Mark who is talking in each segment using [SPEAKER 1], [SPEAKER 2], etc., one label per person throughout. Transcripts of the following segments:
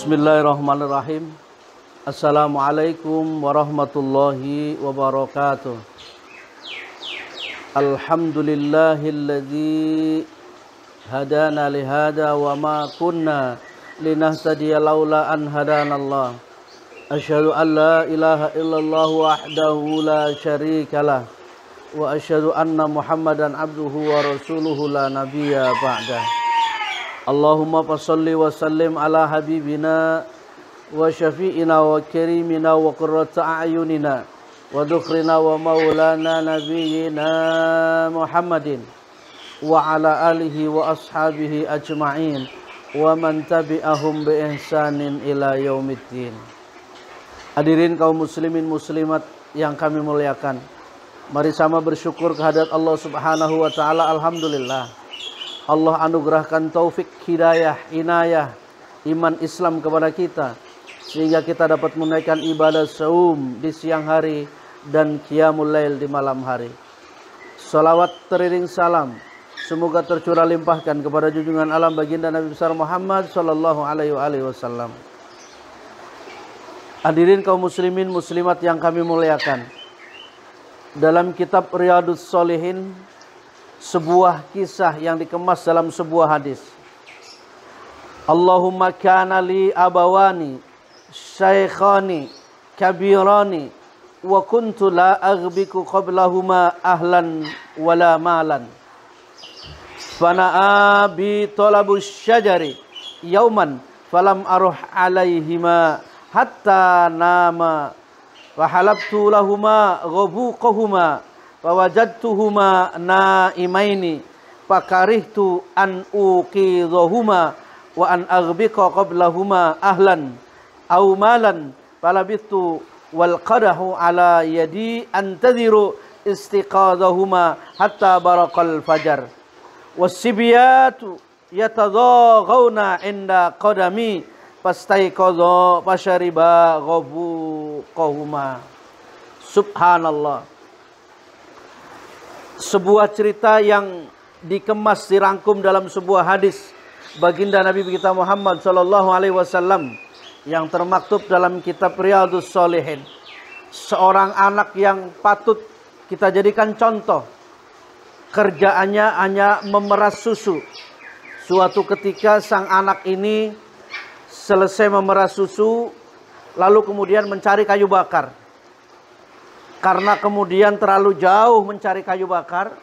[SPEAKER 1] Bismillahirrahmanirrahim. Assalamualaikum warahmatullahi wabarakatuh. Alhamdulillahilladzi hadana lihada wa ma kunna linahtadiya laula an hadanallah. Asyhadu an la ilaha illallah wahdahu la syarikalah wa asyhadu anna Muhammadan abduhu wa rasuluhu la nabiyya ba'dah. Allahumma fassalli wa sallim ala habibina wa syafi'ina wa karimina wa qurrata a'yunina wa dhukrina wa maulana nabiyyina Muhammadin wa ala alihi wa ashabihi ajma'in wa man tabi'ahum bi ihsanin ila yaumiddin. Hadirin kaum muslimin muslimat yang kami muliakan, mari sama bersyukur kehadirat Allah Subhanahu wa taala. Alhamdulillah, Allah anugerahkan taufik, hidayah, inayah, iman Islam kepada kita, sehingga kita dapat menunaikan ibadah saum di siang hari dan qiyamul lail di malam hari. Salawat teriring salam semoga tercurah limpahkan kepada junjungan alam baginda Nabi besar Muhammad sallallahu alaihi wasallam. Hadirin kaum muslimin muslimat yang kami muliakan, dalam kitab Riyadhus Shalihin, sebuah kisah yang dikemas dalam sebuah hadis. Allahumma kana li abawani syaikhani kabirani wa kuntu la aghbiku qablahuma ahlan wala malan. Fana'a bi talabus syajari yauman falam aruh alaihima hatta nama wa halabtu lahuma ghabuqahuma fawajadtuhuma naimaini fakarihtu an uqidhahuma wa an aghbiqa qablahuma ahlan aw malan falabithu wal qadahu ala yadi antadhiru istiqadhahuma hatta baraqal fajar wassibyatu yatadhaghawna inda qadami fastaiqadha fashariba ghabuqahuma. Subhanallah. Sebuah cerita yang dikemas, dirangkum dalam sebuah hadis baginda Nabi kita Muhammad sallallahu alaihi wasallam yang termaktub dalam kitab Riyadhus Shalihin. Seorang anak yang patut kita jadikan contoh. Kerjaannya hanya memeras susu. Suatu ketika sang anak ini selesai memeras susu, lalu kemudian mencari kayu bakar. Karena kemudian terlalu jauh mencari kayu bakar,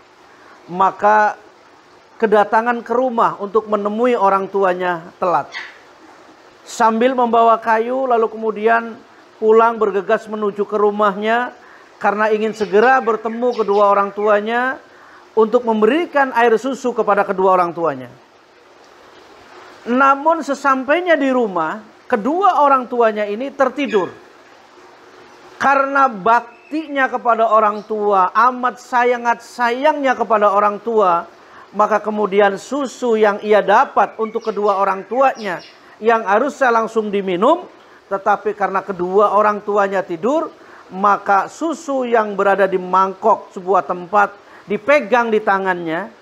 [SPEAKER 1] maka kedatangan ke rumah untuk menemui orang tuanya telat. Sambil membawa kayu, lalu kemudian pulang bergegas menuju ke rumahnya karena ingin segera bertemu kedua orang tuanya untuk memberikan air susu kepada kedua orang tuanya. Namun sesampainya di rumah, kedua orang tuanya ini tertidur. Karena baktinya kepada orang tua, amat sayangnya kepada orang tua, maka kemudian susu yang ia dapat untuk kedua orang tuanya yang harusnya langsung diminum, tetapi karena kedua orang tuanya tidur, maka susu yang berada di mangkok sebuah tempat dipegang di tangannya.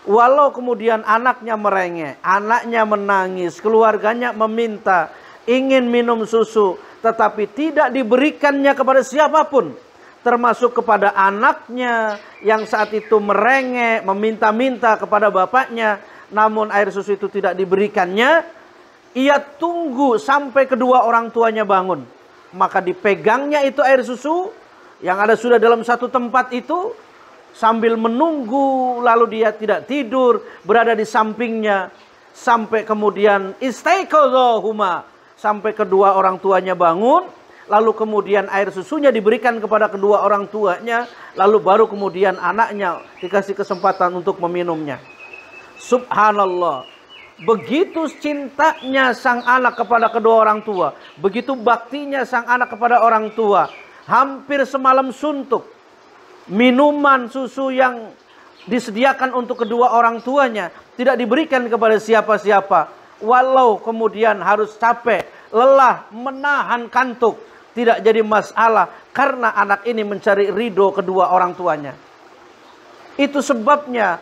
[SPEAKER 1] Walau kemudian anaknya merengek, anaknya menangis, keluarganya meminta ingin minum susu, tetapi tidak diberikannya kepada siapapun, termasuk kepada anaknya yang saat itu merengek, meminta-minta kepada bapaknya, namun air susu itu tidak diberikannya. Ia tunggu sampai kedua orang tuanya bangun, maka dipegangnya itu air susu yang ada sudah dalam satu tempat itu. Sambil menunggu, lalu dia tidak tidur, berada di sampingnya, sampai kemudian istaiqadhahuma, sampai kedua orang tuanya bangun, lalu kemudian air susunya diberikan kepada kedua orang tuanya, lalu baru kemudian anaknya dikasih kesempatan untuk meminumnya. Subhanallah. Begitu cintanya sang anak kepada kedua orang tua, begitu baktinya sang anak kepada orang tua, hampir semalam suntuk. Minuman susu yang disediakan untuk kedua orang tuanya tidak diberikan kepada siapa-siapa. Walau kemudian harus capek, lelah, menahan kantuk, tidak jadi masalah karena anak ini mencari ridho kedua orang tuanya. Itu sebabnya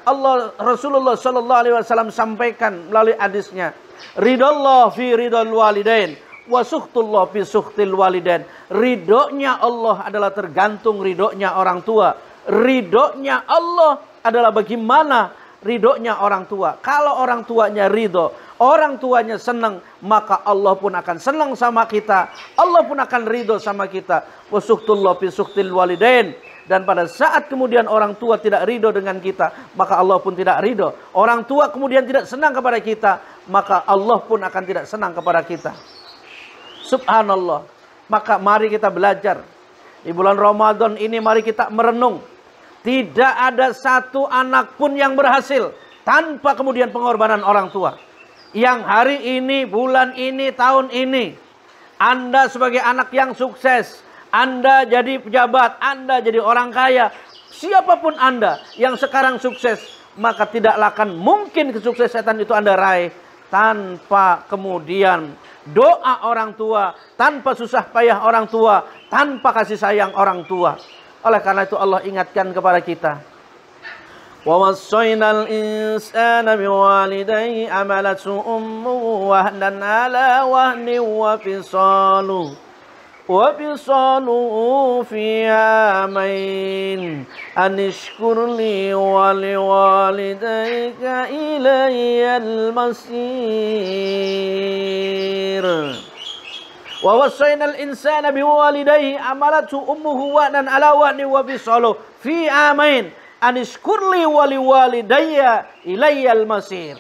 [SPEAKER 1] Rasulullah Shallallahu Alaihi Wasallam sampaikan melalui hadisnya, ridallah fi ridal walidain, wa suhtullah fi suhtil walidain. Ridhonya Allah adalah tergantung ridhonya orang tua. Ridhonya Allah adalah bagaimana ridhonya orang tua. Kalau orang tuanya ridho, orang tuanya senang, maka Allah pun akan senang sama kita. Allah pun akan ridho sama kita. Wa suhtullah fi suhtil walidain. Dan pada saat kemudian orang tua tidak ridho dengan kita, maka Allah pun tidak ridho. Orang tua kemudian tidak senang kepada kita, maka Allah pun akan tidak senang kepada kita. Subhanallah. Maka mari kita belajar. Di bulan Ramadan ini mari kita merenung. Tidak ada satu anak pun yang berhasil tanpa kemudian pengorbanan orang tua. Yang hari ini, bulan ini, tahun ini, Anda sebagai anak yang sukses, Anda jadi pejabat, Anda jadi orang kaya, siapapun Anda yang sekarang sukses, maka tidaklah akan mungkin kesuksesan itu Anda raih tanpa kemudian doa orang tua, tanpa susah payah orang tua, tanpa kasih sayang orang tua. Oleh karena itu Allah ingatkan kepada kita, wa wasainal insana biwalidayhi amalathu ummuhu wahnan ala wahni wa fisaluhu في عامين أن اشكر لي ولوالديك إلي المصير ووصينا الإنسان بوالديه حملته أمه وهنا على وهن وفصاله في عامين أن اشكر لي ولوالدي إلي المصير.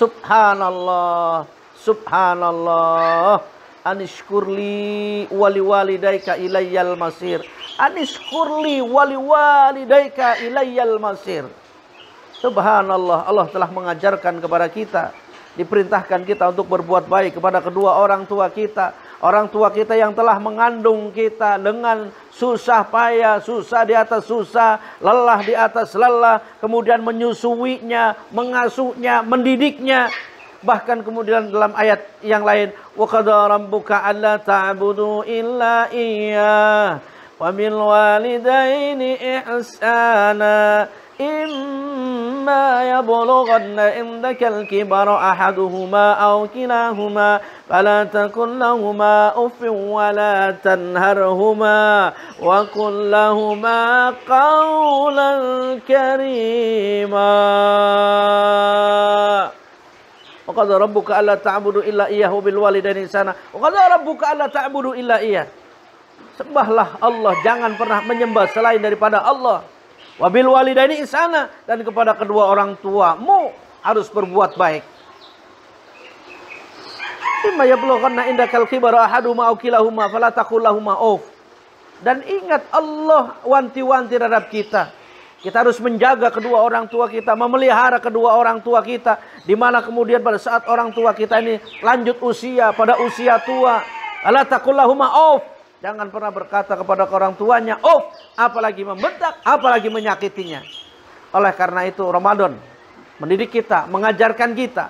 [SPEAKER 1] Subhanallah, subhanallah. Anishkurli wali walidaika ilayyal masir. Anishkurli wali walidaika ilayyal masir. Subhanallah, Allah telah mengajarkan kepada kita, diperintahkan kita untuk berbuat baik kepada kedua orang tua kita. Orang tua kita yang telah mengandung kita dengan susah payah, susah di atas susah, lelah di atas lelah, kemudian menyusuinya, mengasuhnya, mendidiknya. Bahkan kemudian dalam ayat yang lain, wa qada rabbuka alla ta'budu illa iyyah wa bil walidaini ihsana imma yablughanna indaka al-kibara ahaduhuma aw kilahuma fala takun lahumā uffin wa la tanharhumā wa qul lahumā qawlan karīmā. Wa qadha rabbuka alla ta'budu illa iyyahu bil walidaini ihsana. Wa qadha rabbuka alla ta'budu illa iyyah. Sembahlah Allah, jangan pernah menyembah selain daripada Allah. Wa bil walidaini ihsana, dan kepada kedua orang tuamu harus berbuat baik. Imma yablughanna indakal kibara ahaduhuma aw kilahuma fala taqul lahumā uff. Dan ingat Allah wanti-wanti terhadap kita. Kita harus menjaga kedua orang tua kita, memelihara kedua orang tua kita. Di mana kemudian pada saat orang tua kita ini lanjut usia, pada usia tua, ala taqul lahumā uff. Jangan pernah berkata kepada orang tuanya uff, apalagi membentak, apalagi menyakitinya. Oleh karena itu Ramadan mendidik kita, mengajarkan kita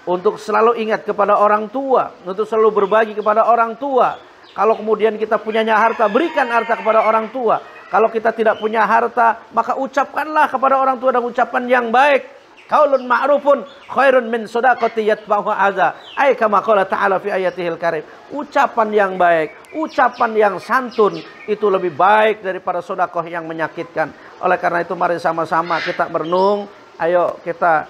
[SPEAKER 1] untuk selalu ingat kepada orang tua, untuk selalu berbagi kepada orang tua. Kalau kemudian kita punyanya harta, berikan harta kepada orang tua. Kalau kita tidak punya harta, maka ucapkanlah kepada orang tua dengan ucapan yang baik. Qaulun ma'rufun khairun min shadaqati yatba'uha adza. Ay kama qala ta'ala fi ayatihil karim. Ucapan yang baik, ucapan yang santun itu lebih baik daripada sedekah yang menyakitkan. Oleh karena itu mari sama-sama kita merenung, ayo kita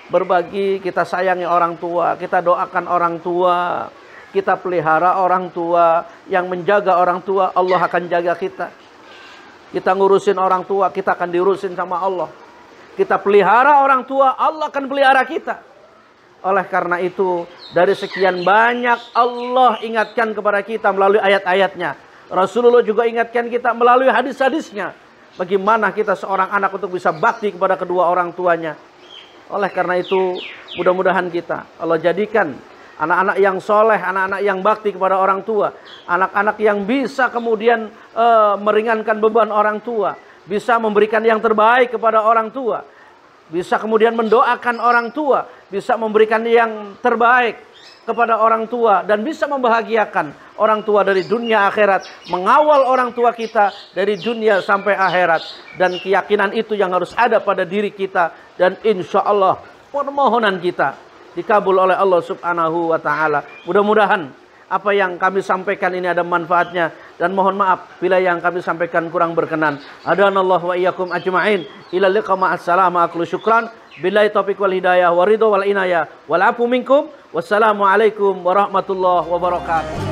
[SPEAKER 1] berbagi, kita sayangi orang tua, kita doakan orang tua, kita pelihara orang tua. Yang menjaga orang tua, Allah akan jaga kita. Kita ngurusin orang tua, kita akan diurusin sama Allah. Kita pelihara orang tua, Allah akan pelihara kita. Oleh karena itu, dari sekian banyak Allah ingatkan kepada kita melalui ayat-ayatnya. Rasulullah juga ingatkan kita melalui hadis-hadisnya. Bagaimana kita seorang anak untuk bisa bakti kepada kedua orang tuanya. Oleh karena itu, mudah-mudahan kita Allah jadikan anak-anak yang soleh, anak-anak yang bakti kepada orang tua. Anak-anak yang bisa kemudian meringankan beban orang tua. Bisa memberikan yang terbaik kepada orang tua. Bisa kemudian mendoakan orang tua. Bisa memberikan yang terbaik. kepada orang tua dan bisa membahagiakan orang tua dari dunia akhirat, mengawal orang tua kita dari dunia sampai akhirat, dan keyakinan itu yang harus ada pada diri kita, dan insya Allah permohonan kita dikabul oleh Allah Subhanahu wa taala. Mudah-mudahan apa yang kami sampaikan ini ada manfaatnya, dan mohon maaf bila yang kami sampaikan kurang berkenan. Hadanallahu wa iyyakum ajma'in ila liqa ma'assalam. Aklu syukran billahi taufiq wal hidayah wa ridha wal inayah wal afu minkum. Wassalamu alaikum warahmatullahi wabarakatuh.